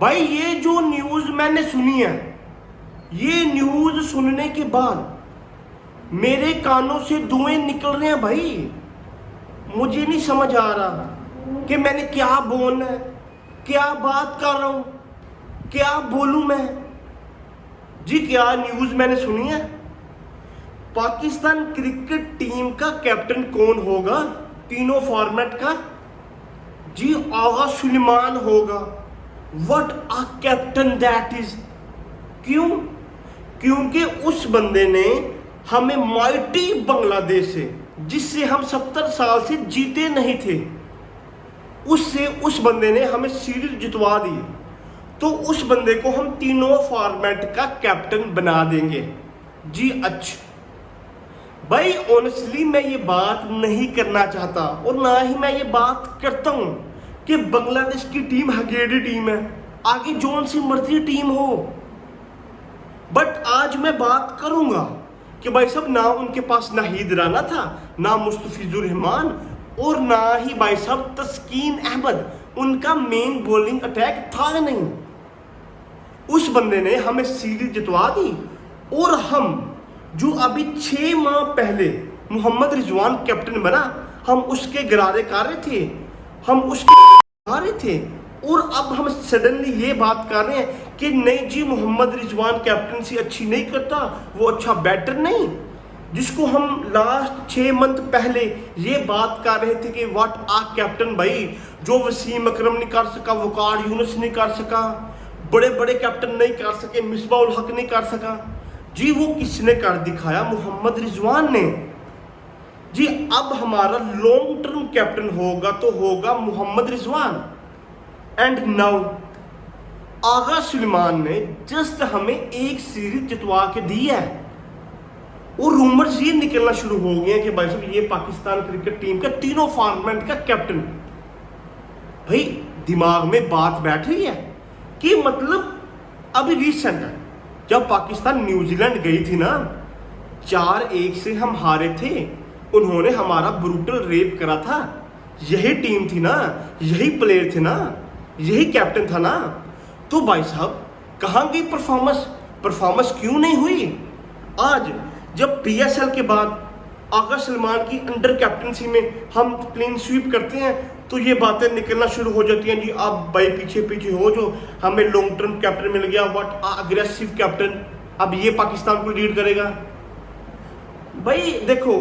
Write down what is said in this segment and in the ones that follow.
भाई ये जो न्यूज मैंने सुनी है, ये न्यूज सुनने के बाद मेरे कानों से धुएं निकल रहे हैं भाई। मुझे नहीं समझ आ रहा कि मैंने क्या बोलना है, क्या बात कर रहा हूं, क्या बोलूं मैं जी। क्या न्यूज मैंने सुनी है, पाकिस्तान क्रिकेट टीम का कैप्टन कौन होगा तीनों फॉर्मेट का जी? आगा सुलेमान होगा। What a captain that is. क्यों? क्योंकि उस बंदे ने हमें माइटी बांग्लादेश से, जिससे हम 70 साल से जीते नहीं थे, उस बंदे ने हमें सीरीज जितवा दी। तो उस बंदे को हम तीनों फॉर्मेट का कैप्टन बना देंगे जी। अच्छा भाई, ऑनेस्टली मैं ये बात नहीं करना चाहता और ना ही मैं ये बात करता हूं कि बांग्लादेश की टीम हगेड़ी टीम है, आगे जोन सी मर्जी टीम हो। बट आज मैं बात करूंगा कि भाई साहब, ना उनके पास नाहिद राना था, ना मुस्तफिजुर रहमान, और ना ही भाई साहब तस्कीन अहमद। उनका मेन बॉलिंग अटैक था नहीं। उस बंदे ने हमें सीरीज जितवा दी। और हम जो अभी 6 माह पहले मोहम्मद रिजवान कैप्टन बना, हम उसके गरारे कर रहे थे, हम उसके आ रहे थे, और अब हम सडनली ये बात कर रहे हैं कि नहीं जी, मोहम्मद रिजवान कैप्टनसी अच्छी नहीं करता, वो अच्छा बैटर नहीं। जिसको हम लास्ट 6 मंथ पहले ये बात कर रहे थे कि व्हाट आ कैप्टन भाई, जो वसीम अकरम नहीं कर सका, वकार यूनुस नहीं कर सका, बड़े बड़े कैप्टन नहीं कर सके, मिसबा उल हक नहीं कर सका जी, वो किसने कर दिखाया? मोहम्मद रिजवान ने जी। अब हमारा लॉन्ग टर्म कैप्टन होगा तो होगा मोहम्मद रिजवान। एंड नाउ आगा सुलेमान ने जस्ट हमें एक सीरीज जितवा के दी है, और रूमर्स ये निकलना शुरू हो गए हैं कि भाई साहब ये पाकिस्तान क्रिकेट टीम का तीनों फॉर्मेट का कैप्टन। भाई दिमाग में बात बैठ रही है कि मतलब अभी रिसेंट है, जब पाकिस्तान न्यूजीलैंड गई थी ना, 4-1 से हम हारे थे, उन्होंने हमारा ब्रूटल रेप करा था। यही टीम थी ना, यही प्लेयर थे ना, यही कैप्टन था ना। तो भाई साहब कहां गई परफॉर्मेंस क्यों नहीं हुई? आज जब पीएसएल के बाद आगा सलमान की अंडर कैप्टनसी में हम क्लीन स्वीप करते हैं, तो ये बातें निकलना शुरू हो जाती हैं जी, अब भाई पीछे पीछे हो, जो हमें लॉन्ग टर्म कैप्टन मिल गया, व्हाट अग्रेसिव कैप्टन, अब ये पाकिस्तान को लीड करेगा। भाई देखो,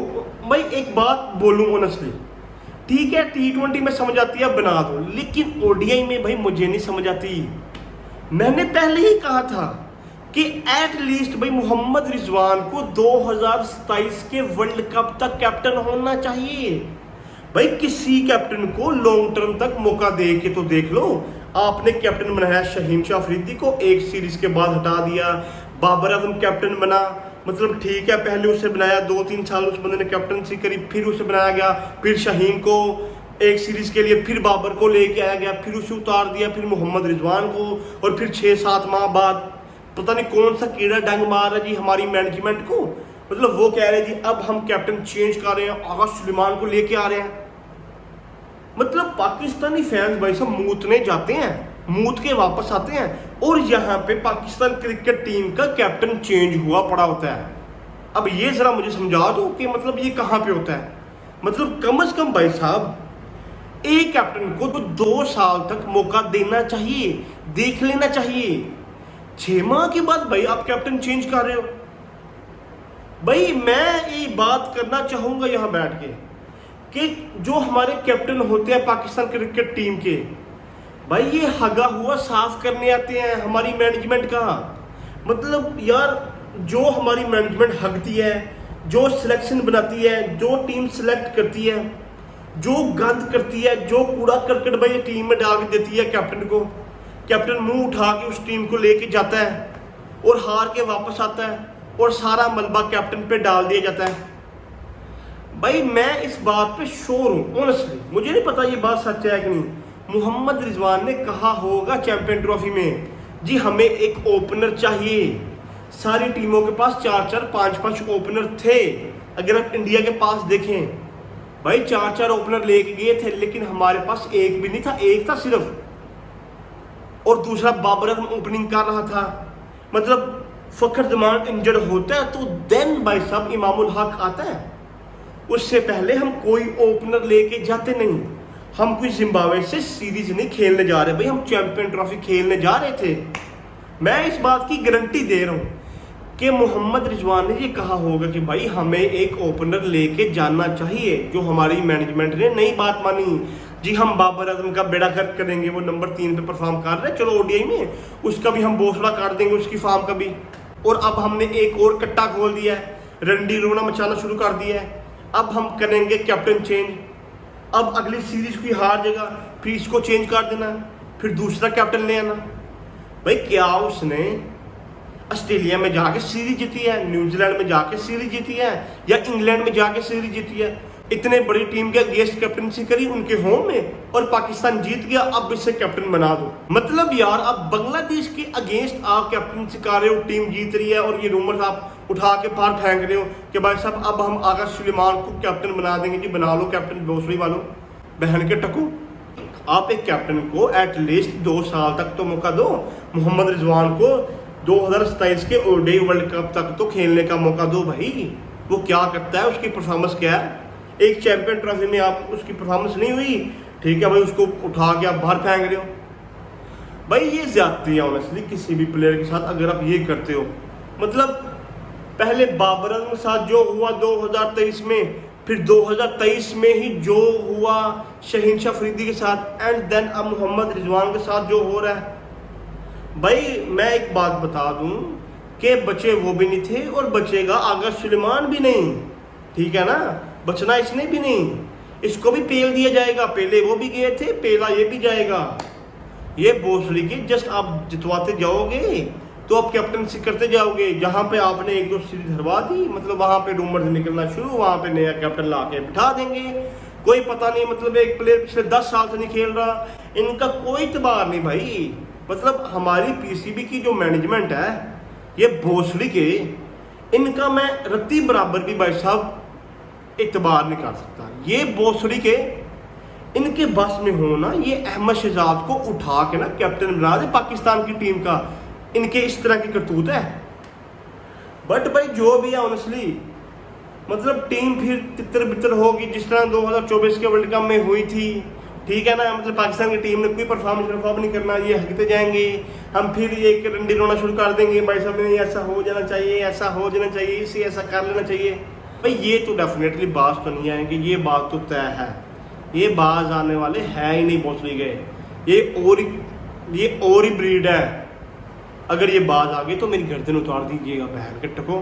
भाई एक बात बोलूं ऑनेस्टली, ठीक है T20 में समझ आती है, बना दो, लेकिन ओडीआई में भाई मुझे नहीं समझ आती। मैंने पहले ही कहा था कि एटलीस्ट भाई मोहम्मद रिजवान को 2027 के वर्ल्ड कप तक कैप्टन होना चाहिए। भाई किसी कैप्टन को लॉन्ग टर्म तक मौका दे के तो देख लो। आपने कैप्टन बनाया शाहीन शाह अफरीदी को, एक सीरीज के बाद हटा दिया। बाबर आजम कैप्टन बना, मतलब ठीक है, पहले उसे बनाया, 2-3 साल उस बंदे ने कैप्टनसी करी, फिर उसे बनाया गया, फिर शाहीन को एक सीरीज के लिए, फिर बाबर को लेके आया गया, फिर उसे उतार दिया, फिर मोहम्मद रिजवान को, और फिर 6-7 माह बाद पता नहीं कौन सा कीड़ा डंग मार रहा जी हमारी मैनेजमेंट को। मतलब वो कह रहे जी अब हम कैप्टन चेंज कर रहे हैं, आगा सुलेमान को लेके आ रहे हैं। मतलब पाकिस्तानी फैंस भाई सब मूतने जाते हैं, मूत के वापस आते हैं, और यहाँ पे पाकिस्तान क्रिकेट टीम का कैप्टन चेंज हुआ पड़ा होता है। अब ये जरा मुझे समझा दो कि मतलब ये कहाँ पे होता है। मतलब कम से कम भाई साहब एक कैप्टन को तो 2 साल तक मौका देना चाहिए, देख लेना चाहिए। 6 माह के बाद भाई आप कैप्टन चेंज कर रहे हो। भाई मैं ये बात करना चाहूंगा यहाँ बैठ के कि जो हमारे कैप्टन होते हैं पाकिस्तान क्रिकेट टीम के, भाई ये हगा हुआ साफ करने आते हैं हमारी मैनेजमेंट का। मतलब यार, जो हमारी मैनेजमेंट हगती है, जो सिलेक्शन बनाती है, जो टीम सिलेक्ट करती है, जो गंद करती है, जो कूड़ा करकट भाई टीम में डाल के देती है कैप्टन को, कैप्टन मुंह उठा के उस टीम को लेके जाता है और हार के वापस आता है, और सारा मलबा कैप्टन पे डाल दिया जाता है। भाई मैं इस बात पे श्योर हूं ऑनेस्टली, मुझे नहीं पता ये बात सच है कि नहीं। मोहम्मद रिजवान ने कहा होगा चैंपियन ट्रॉफी में जी हमें एक ओपनर चाहिए। सारी टीमों के पास 4-4, 5-5 ओपनर थे। अगर आप इंडिया के पास देखें भाई 4-4 ओपनर लेके गए थे, लेकिन हमारे पास एक भी नहीं था, एक था सिर्फ। और दूसरा बाबर आजम ओपनिंग कर रहा था। मतलब फखर जमान इंजर्ड होता है तो देन भाई साहब इमामुल हक आता है, उससे पहले हम कोई ओपनर लेके जाते नहीं। हम कोई जिम्बाब्वे से सीरीज नहीं खेलने जा रहे भाई, हम चैंपियन ट्रॉफी खेलने जा रहे थे। मैं इस बात की गारंटी दे रहा हूँ कि मोहम्मद रिजवान ने ये कहा होगा कि भाई हमें एक ओपनर लेके जाना चाहिए, जो हमारी मैनेजमेंट ने नई बात मानी। जी हम बाबर आजम का बेड़ा गर्क करेंगे, वो नंबर 3 पे परफॉर्म कर रहे हैं, चलो ओडीआई में उसका भी हम बोसड़ा काट देंगे, उसकी फॉर्म का भी। और अब हमने एक और कट्टा खोल दिया है, रंडी रोना मचाना शुरू कर दिया है। अब हम करेंगे कैप्टन चेंज, अब अगली सीरीज की हार जगह फिर इसको चेंज कर देना, फिर दूसरा कैप्टन ले आना। भाई क्या उसने ऑस्ट्रेलिया में जाके सीरीज जीती है, न्यूजीलैंड में जाके सीरीज जीती है, या इंग्लैंड में जाके सीरीज जीती है? इतने बड़ी टीम के अगेंस्ट कैप्टनसी करी उनके होम में और पाकिस्तान जीत गया, अब इसे कैप्टन बना दो। मतलब यार अब बांग्लादेश के अगेंस्ट आप कैप्टनसी कर रहे हो, टीम जीत रही है, और ये रूमर्स आप उठा के बाहर फेंक रहे हो कि भाई साहब अब हम आगा सुलेमान को कैप्टन बना देंगे। जी बना लो कैप्टन, भोसड़ी वालों, बहन के टको। आप एक कैप्टन को एटलीस्ट 2 साल तक तो मौका दो। मोहम्मद रिजवान को 2027 के ओडीआई वर्ल्ड कप तक तो खेलने का मौका दो भाई। वो क्या करता है, उसकी परफॉर्मेंस क्या है? एक चैंपियन ट्रॉफी में आप उसकी परफॉर्मेंस नहीं हुई, ठीक है भाई, उसको उठा के आप बाहर फेंक रहे हो। भाई ये ज्यादती है ऑनेस्टली किसी भी प्लेयर के साथ अगर आप ये करते हो। मतलब पहले बाबर आजम के साथ जो हुआ 2023 में, फिर 2023 में ही जो हुआ शहीनशाह अफरीदी के साथ, एंड देन अब मोहम्मद रिजवान के साथ जो हो रहा है। भाई मैं एक बात बता दूं कि बचे वो भी नहीं थे और बचेगा आगा सुलेमान भी नहीं, ठीक है ना? बचना इसने भी नहीं, इसको भी पेल दिया जाएगा। पहले वो भी गए थे, पेला ये भी जाएगा। ये भोसड़ी के जस्ट आप जितवाते जाओगे तो आप कैप्टनसी करते जाओगे। जहां पे आपने 1-2 सीरीज हरवा दी, मतलब वहां पे रूमर्स निकलना शुरू, वहां पे नया कैप्टन ला के बिठा देंगे। कोई पता नहीं, मतलब एक प्लेयर पिछले 10 साल से नहीं खेल रहा, इनका कोई इतबार नहीं भाई। मतलब हमारी पीसीबी की जो मैनेजमेंट है, ये भोसड़ी के, इनका मैं रत्ती बराबर भी भाई साहब इतबार नहीं कर सकता। ये भोसड़ी के इनके बस में होना, ये अहमद शहजाद को उठा के ना कैप्टन बना दे पाकिस्तान की टीम का, इनके इस तरह की करतूत है। बट भाई जो भी है ऑनेस्टली, मतलब टीम फिर तितर बितर होगी जिस तरह 2024 के वर्ल्ड कप में हुई थी, ठीक है ना? मतलब पाकिस्तान की टीम ने कोई परफॉर्म नहीं करना, ये हकते जाएंगे, हम फिर एक रंडी रोना शुरू कर देंगे, भाई साहब ने ऐसा हो जाना चाहिए, ऐसा हो जाना चाहिए, इसे ऐसा कर लेना चाहिए। भाई ये तो डेफिनेटली बात तो नहीं आएंगे, ये बात तो तय है, ये बाज आने वाले है ही नहीं भोसड़ी गए। ये और ही ब्रीड है। अगर ये बाज आ गई तो मेरी गर्दन उतार दीजिएगा बहन के टको।